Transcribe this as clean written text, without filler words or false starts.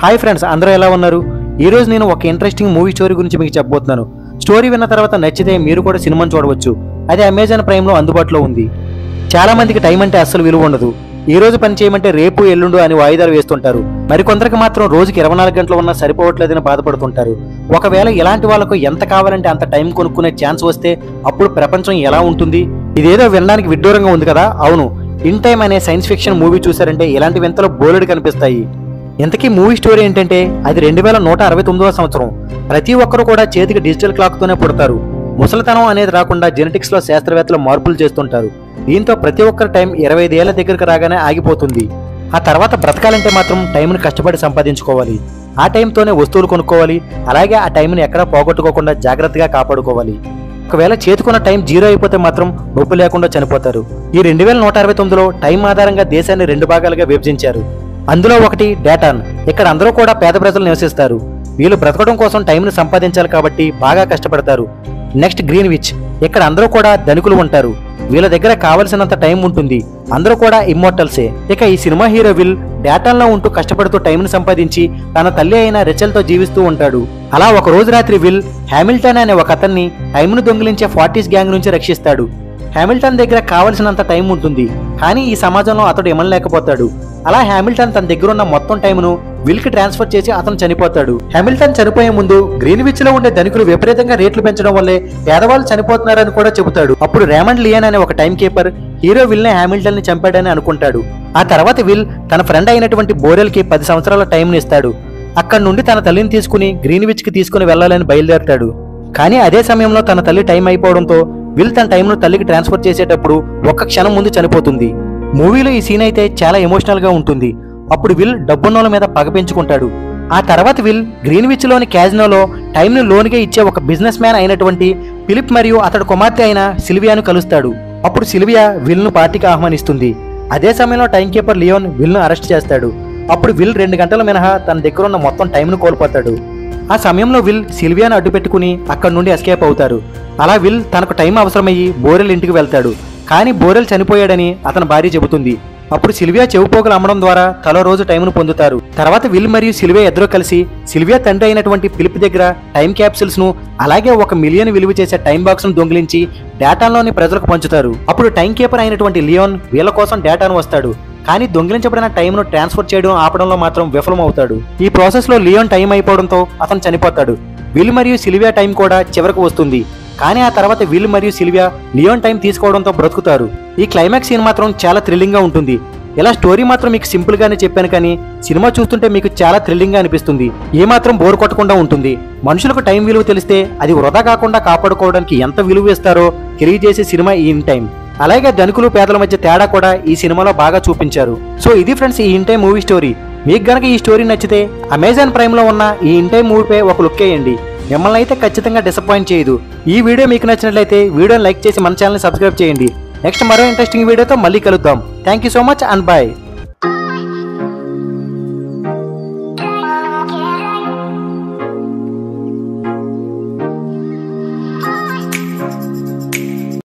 Hi friends, అందరూ ఎలా ఉన్నారు? ఈ రోజు నేను ఒక ఇంట్రెస్టింగ్ మూవీ స్టోరీ గురించి మీకు చెప్పబోతున్నాను. స్టోరీ విన్న తర్వాత నచ్చితే మీరు కూడా సినిమాను చూడవచ్చు. అది అమెజాన్ ప్రైమ్లో అందుబాటులో ఉంది. చాలా మందికి టైం అంటే అస్సలు విలువ ఉండదు. ఈ రోజు పని చేయమంటే రేపు ఎల్లుండు అని వాయిదాలు వేస్తుంటారు. మరికొందరికి మాత్రం రోజుకి 24 గంటలు ఉన్నా సరిపోవట్లేదని బాధపడుతుంటారు. ఒకవేళ ఇలాంటి వాళ్ళకు ఎంత కావాలంటే అంత టైం కొనుక్కునే ఛాన్స్ వస్తే అప్పుడు ప్రపంచం ఎలా ఉంటుంది? ఇదేదో వినడానికి విడ్డూరంగా ఉంది కదా. అవును, ఇన్ టైమ్ అనే సైన్స్ ఫిక్షన్ మూవీ చూసారంటే ఇలాంటి వింతలు బోలెడు కనిపిస్తాయి. ఇంతకీ మూవీ స్టోరీ ఏంటంటే అది 2169వ సంవత్సరం. ప్రతి ఒక్కరు కూడా చేతికి డిజిటల్ క్లాక్తోనే పుడతారు. ముసలితనం అనేది రాకుండా జెనెటిక్స్ లో శాస్త్రవేత్తలు మార్పులు చేస్తుంటారు. దీంతో ప్రతి ఒక్కరి టైం 25 ఏళ్ల దగ్గరకు రాగానే ఆగిపోతుంది. ఆ తర్వాత బ్రతకాలంటే మాత్రం టైంను కష్టపడి సంపాదించుకోవాలి. ఆ టైంతోనే వస్తువులు కొనుక్కోవాలి. అలాగే ఆ టైంని ఎక్కడా పోగొట్టుకోకుండా జాగ్రత్తగా కాపాడుకోవాలి. ఒకవేళ చేతుకున్న టైం 0 అయిపోతే మాత్రం నొప్పి లేకుండా చనిపోతారు. ఈ 2169లో టైం ఆధారంగా దేశాన్ని 2 భాగాలుగా విభజించారు. అందులో ఒకటి డేటాన్. ఇక్కడ అందరూ కూడా పేద ప్రజలు నివసిస్తారు. వీళ్ళు బ్రతకడం కోసం టైంని సంపాదించాలి కాబట్టి బాగా కష్టపడతారు. Next Greenwich. ఇక్కడ అందరూ కూడా ధనికులు ఉంటారు. వీళ్ళ దగ్గర కావలసినంత టైం ఉంటుంది. అందరూ కూడా ఇమ్మోర్టల్సే. ఇక ఈ సినిమా హీరో విల్ డేటాన్లో ఉంటూ కష్టపడుతూ టైంని సంపాదించి తన తల్లి అయిన రెచెల్తో జీవిస్తూ ఉంటాడు. అలా ఒక రోజు రాత్రి విల్ హామిల్టన్ అనే ఒక అతన్ని టైంను దొంగిలించే 40s గ్యాంగ్ నుంచి రక్షిస్తాడు. హామిల్టన్ దగ్గర కావలసినంత టైం ఉంటుంది, కానీ ఈ సమాజంలో అతడు ఇమ్మలేకపోతాడు. అలా హామిల్టన్ తన దగ్గర ఉన్న మొత్తం టైంను విల్ కి ట్రాన్స్ఫర్ చేసి అతను చనిపోతాడు. హామిల్టన్ చనిపోయే ముందు గ్రీన్విచ్ లో ఉండే ధనికులు విపరీతంగా రేట్లు పెంచడం వల్లే పేదవాళ్ళు చనిపోతున్నారని కూడా చెబుతాడు. అప్పుడు రేమండ్ లియన్ అనే ఒక టైం కీపర్ హీరో విల్ ని హామిల్టన్ ని చంపాడని అనుకుంటాడు. ఆ తర్వాత విల్ తన ఫ్రెండ్ అయినటువంటి బోరెల్ కి 10 సంవత్సరాల టైంని ఇస్తాడు. అక్కడి నుండి తన తల్లిని తీసుకుని గ్రీన్విచ్ కి తీసుకుని వెళ్లాలని బయలుదేరతాడు. కానీ అదే సమయంలో తన తల్లి టైం అయిపోవడంతో విల్ తన టైంను తల్లికి ట్రాన్స్ఫర్ చేసేటప్పుడు ఒక్క క్షణం ముందు చనిపోతుంది. మూవీలో ఈ సీన్ అయితే చాలా ఎమోషనల్ గా ఉంటుంది. అప్పుడు విల్ డబ్బున్నోళ్ళ మీద పగ పెంచుకుంటాడు. ఆ తర్వాత విల్ గ్రీన్విచ్ లోని క్యాజినోలో టైంను లోన్గా ఇచ్చే ఒక బిజినెస్ మ్యాన్ అయినటువంటి ఫిలిప్ మరియు అతడి కుమార్తె అయిన సిల్వియాను కలుస్తాడు. అప్పుడు సిల్వియా విల్ ను పార్టీకి ఆహ్వానిస్తుంది. అదే సమయంలో టైం కీపర్ లియోన్ విల్ ను అరెస్ట్ చేస్తాడు. అప్పుడు విల్ 2 గంటల మినహా తన దగ్గర ఉన్న మొత్తం టైంను కోల్పోతాడు. ఆ సమయంలో విల్ సిల్వియాను అడ్డు పెట్టుకుని అక్కడి నుండి ఎస్కేప్ అవుతారు. అలా విల్ తనకు టైం అవసరమయ్యి బోరెల్ ఇంటికి వెళ్తాడు. కానీ బోరెల్ చనిపోయాడని అతని భార్య చెబుతుంది. అప్పుడు సిల్వియా చెవిపోగులు అమ్మడం ద్వారా తలో రోజు టైంను పొందుతారు. తర్వాత విల్ మరియు సిల్వియా ఇద్దరు కలిసి సిల్వియా తండ్రి అయినటువంటి ఫిలిప్ దగ్గర టైం క్యాప్సిల్స్ ను అలాగే 1 మిలియన్ విలువ చేసే టైం బాక్స్ ను దొంగిలించి డేటాలోని ప్రజలకు పంచుతారు. అప్పుడు టైం కీపర్ అయినటువంటి లియోన్ వీళ్ళ కోసం డేటాను వస్తాడు. కానీ దొంగిలించబడిన టైంను ట్రాన్స్ఫర్ చేయడం ఆపడంలో మాత్రం విఫలమవుతాడు. ఈ ప్రాసెస్ లో లియోన్ టైం అయిపోవడంతో అతను చనిపోతాడు. విల్ మరియు సిల్వియా టైం కూడా చివరకు వస్తుంది. కానీ ఆ తర్వాత విల్ మరియు సిల్వియా లియోన్ టైం తీసుకోవడంతో బ్రతుకుతారు. ఈ క్లైమాక్స్ సీన్ మాత్రం చాలా థ్రిల్లింగ్ గా ఉంటుంది. ఇలా స్టోరీ మాత్రం మీకు సింపుల్ గానే చెప్పాను, కానీ సినిమా చూస్తుంటే మీకు చాలా థ్రిల్లింగ్ గా అనిపిస్తుంది. ఏమాత్రం బోర్ కొట్టకుండా ఉంటుంది. మనుషులకు టైం విలువ తెలిస్తే అది వృధా కాకుండా కాపాడుకోవడానికి ఎంత విలువ ఇస్తారో తెలియజేసే సినిమా ఈ ఇన్ టైం. అలాగే ధనికులు పేదల మధ్య తేడా కూడా ఈ సినిమాలో బాగా చూపించారు. సో ఇది ఫ్రెండ్స్ ఈ ఇన్ టైం మూవీ స్టోరీ. మీకు గనక ఈ స్టోరీ నచ్చితే అమెజాన్ ప్రైమ్ లో ఉన్న ఈ ఇన్ టైం మూవీపై ఒక లుక్ వేయండి. మిమ్మల్ని అయితే ఖచ్చితంగా డిసప్పాయింట్ చేయదు. ఈ వీడియో మీకు నచ్చినట్లయితే వీడియోని లైక్ చేసి మన ఛానల్ని సబ్స్క్రైబ్ చేయండి. నెక్స్ట్ మరో ఇంట్రెస్టింగ్ వీడియోతో మళ్ళీ కలుద్దాం. Thank you so much and bye.